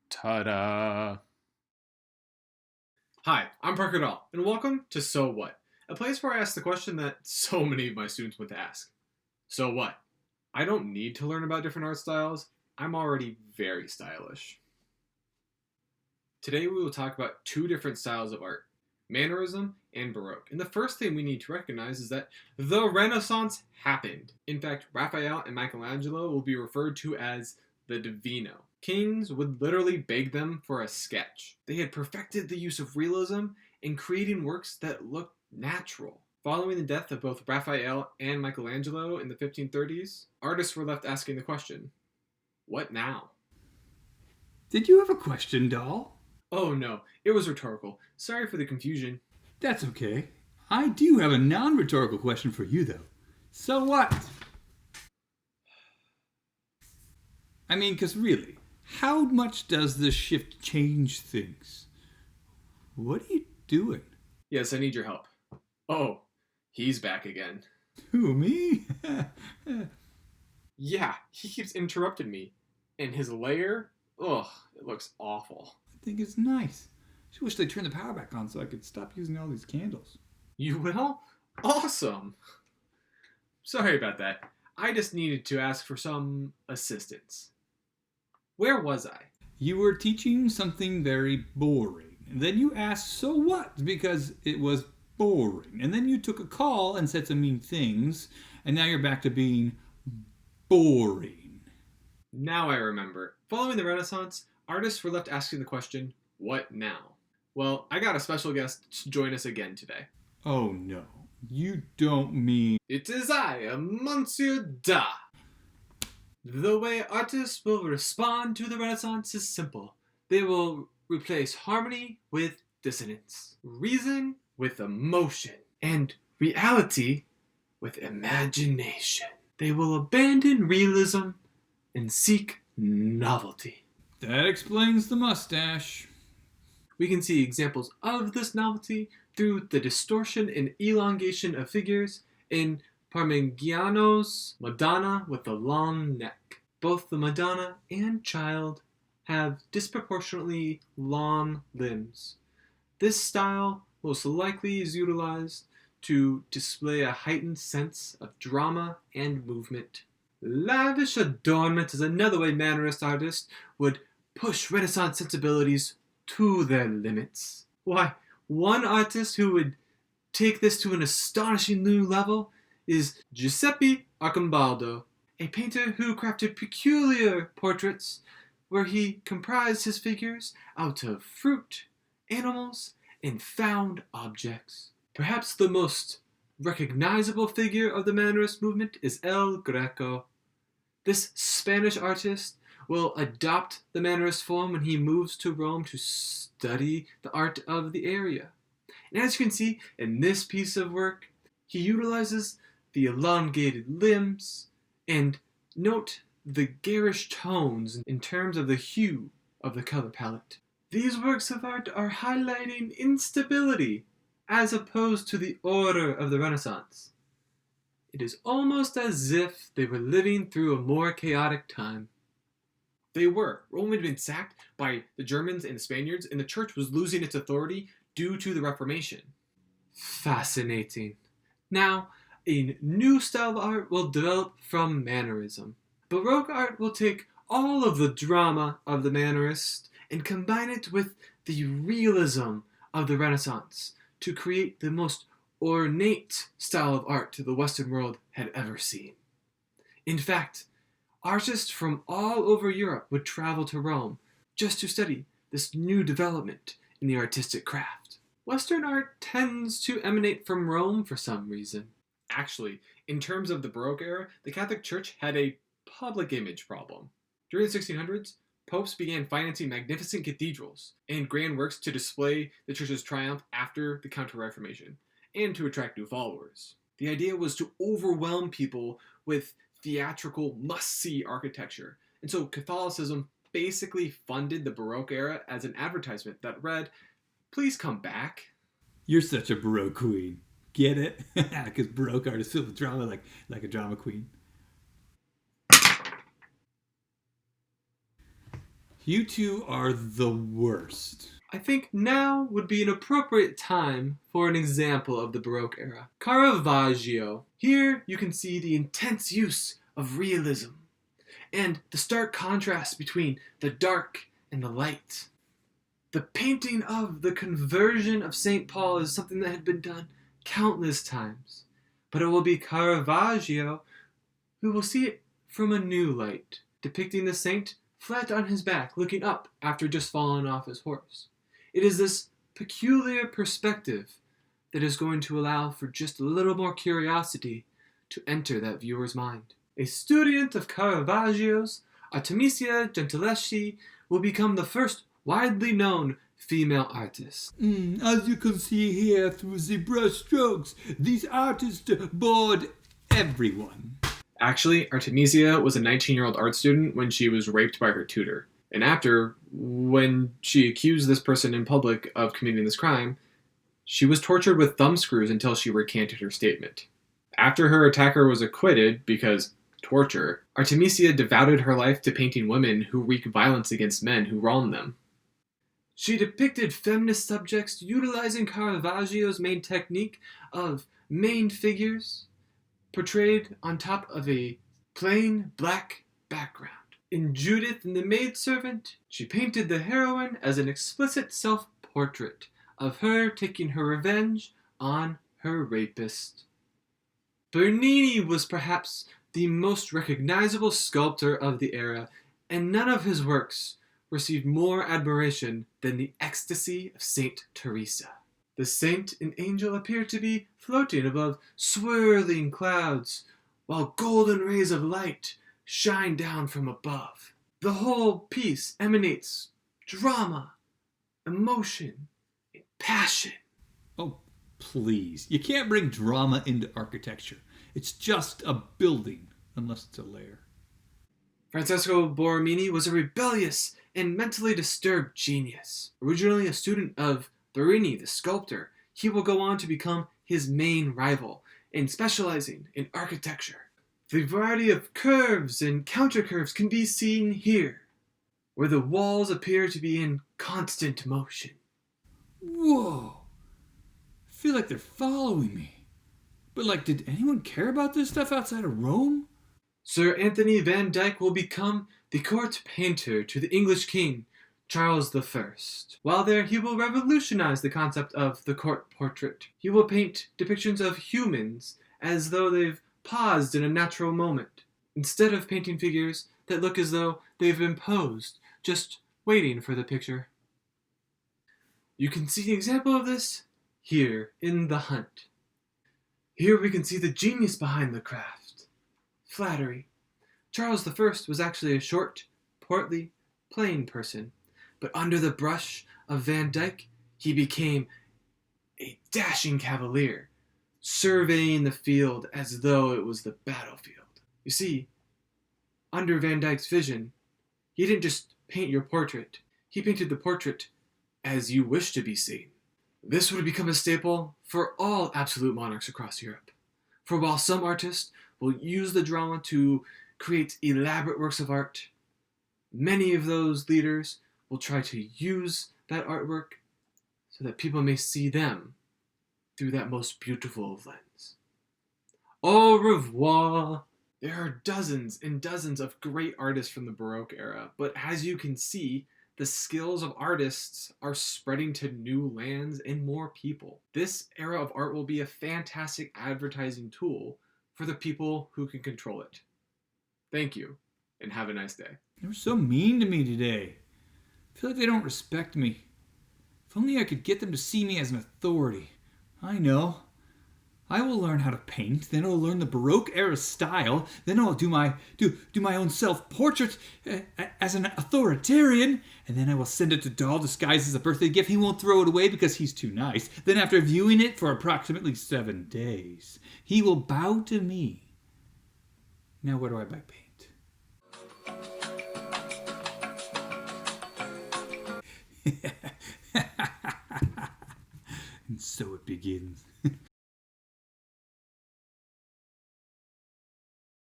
Ta-da! Hi, I'm Parker Dahl, and welcome to So What, a place where I ask the question that so many of my students want to ask. So what? I don't need to learn about different art styles. I'm already very stylish. Today we will talk about two different styles of art, Mannerism and Baroque. And the first thing we need to recognize is that the Renaissance happened. In fact, Raphael and Michelangelo will be referred to as the Divino. Kings would literally beg them for a sketch. They had perfected the use of realism in creating works that looked natural. Following the death of both Raphael and Michelangelo in the 1530s, artists were left asking the question, what now? Did you have a question, doll? Oh no, it was rhetorical. Sorry for the confusion. That's okay. I do have a non-rhetorical question for you, though. So what? I mean, because really, how much does this shift change things? What are you doing? Yes, I need your help. Oh, he's back again. Who, me? Yeah, he keeps interrupting me. And his lair? Ugh, it looks awful. I think it's nice. I wish they'd turn the power back on so I could stop using all these candles. You will? Awesome! Sorry about that. I just needed to ask for some assistance. Where was I? You were teaching something very boring. And then you asked, so what? Because it was boring. And then you took a call and said some mean things. And now you're back to being boring. Now I remember. Following the Renaissance, artists were left asking the question, what now? Well, I got a special guest to join us again today. Oh no, you don't mean... It is I, Monsieur Da. The way artists will respond to the Renaissance is simple. They will replace harmony with dissonance, reason with emotion, and reality with imagination. They will abandon realism and seek novelty. That explains the mustache. We can see examples of this novelty through the distortion and elongation of figures in Parmigiano's Madonna with the long neck. Both the Madonna and Child have disproportionately long limbs. This style most likely is utilized to display a heightened sense of drama and movement. Lavish adornment is another way Mannerist artists would push Renaissance sensibilities to their limits. Why, one artist who would take this to an astonishing new level is Giuseppe Arcimboldo, a painter who crafted peculiar portraits where he comprised his figures out of fruit, animals, and found objects. Perhaps the most recognizable figure of the Mannerist movement is El Greco. This Spanish artist will adopt the Mannerist form when he moves to Rome to study the art of the area. And as you can see in this piece of work, he utilizes the elongated limbs and note the garish tones in terms of the hue of the color palette. These works of art are highlighting instability as opposed to the order of the Renaissance. It is almost as if they were living through a more chaotic time. They were. Rome had been sacked by the Germans and the Spaniards, and the church was losing its authority due to the Reformation. Fascinating. Now, a new style of art will develop from Mannerism. Baroque art will take all of the drama of the Mannerist and combine it with the realism of the Renaissance to create the most ornate style of art the Western world had ever seen. In fact, artists from all over Europe would travel to Rome just to study this new development in the artistic craft. Western art tends to emanate from Rome for some reason. Actually, in terms of the Baroque era, the Catholic Church had a public image problem. During the 1600s, popes began financing magnificent cathedrals and grand works to display the church's triumph after the Counter-Reformation and to attract new followers. The idea was to overwhelm people with theatrical, must-see architecture. And so Catholicism basically funded the Baroque era as an advertisement that read, "Please come back." You're such a Baroque queen. Get it? Because Baroque art is filled with drama like a drama queen. You two are the worst. I think now would be an appropriate time for an example of the Baroque era. Caravaggio. Here you can see the intense use of realism and the stark contrast between the dark and the light. The painting of the conversion of St. Paul is something that had been done countless times, but it will be Caravaggio who will see it from a new light, depicting the saint flat on his back, looking up after just falling off his horse. It is this peculiar perspective that is going to allow for just a little more curiosity to enter that viewer's mind. A student of Caravaggio's, Artemisia Gentileschi will become the first widely known female artist. As you can see here through the brush strokes, these artists bored everyone. Actually, Artemisia was a 19-year-old art student when she was raped by her tutor. And after, when she accused this person in public of committing this crime, she was tortured with thumbscrews until she recanted her statement. After her attacker was acquitted, because torture, Artemisia devoted her life to painting women who wreak violence against men who wrong them. She depicted feminist subjects utilizing Caravaggio's main technique of main figures portrayed on top of a plain black background. In Judith and the Maidservant, she painted the heroine as an explicit self-portrait of her taking her revenge on her rapist. Bernini was perhaps the most recognizable sculptor of the era, and none of his works received more admiration than the Ecstasy of Saint Teresa. The saint and angel appear to be floating above swirling clouds, while golden rays of light shine down from above. The whole piece emanates drama, emotion, and passion. Oh, please. You can't bring drama into architecture. It's just a building, unless it's a lair. Francesco Borromini was a rebellious and mentally disturbed genius. Originally a student of Bernini, the sculptor, he will go on to become his main rival in specializing in architecture. The variety of curves and countercurves can be seen here, where the walls appear to be in constant motion. Whoa! I feel like they're following me. But did anyone care about this stuff outside of Rome? Sir Anthony van Dyck will become the court painter to the English king, Charles I. While there, he will revolutionize the concept of the court portrait. He will paint depictions of humans as though they've paused in a natural moment, instead of painting figures that look as though they've been posed, just waiting for the picture. You can see an example of this here in The Hunt. Here we can see the genius behind the craft. Flattery. Charles I was actually a short, portly, plain person, but under the brush of Van Dyck, he became a dashing cavalier, surveying the field as though it was the battlefield. You see, under Van Dyck's vision, he didn't just paint your portrait, he painted the portrait as you wish to be seen. This would become a staple for all absolute monarchs across Europe. For while some artists will use the drama to create elaborate works of art, many of those leaders will try to use that artwork so that people may see them through that most beautiful of lens. Au revoir! There are dozens and dozens of great artists from the Baroque era, but as you can see, the skills of artists are spreading to new lands and more people. This era of art will be a fantastic advertising tool for the people who can control it. Thank you, and have a nice day. They were so mean to me today. I feel like they don't respect me. If only I could get them to see me as an authority. I know. I will learn how to paint, then I'll learn the Baroque era style, then I'll do my own self-portrait as an authoritarian, and then I will send it to Dahl disguised as a birthday gift. He won't throw it away because he's too nice. Then after viewing it for approximately 7 days, he will bow to me. Now where do I buy paint? And so it begins.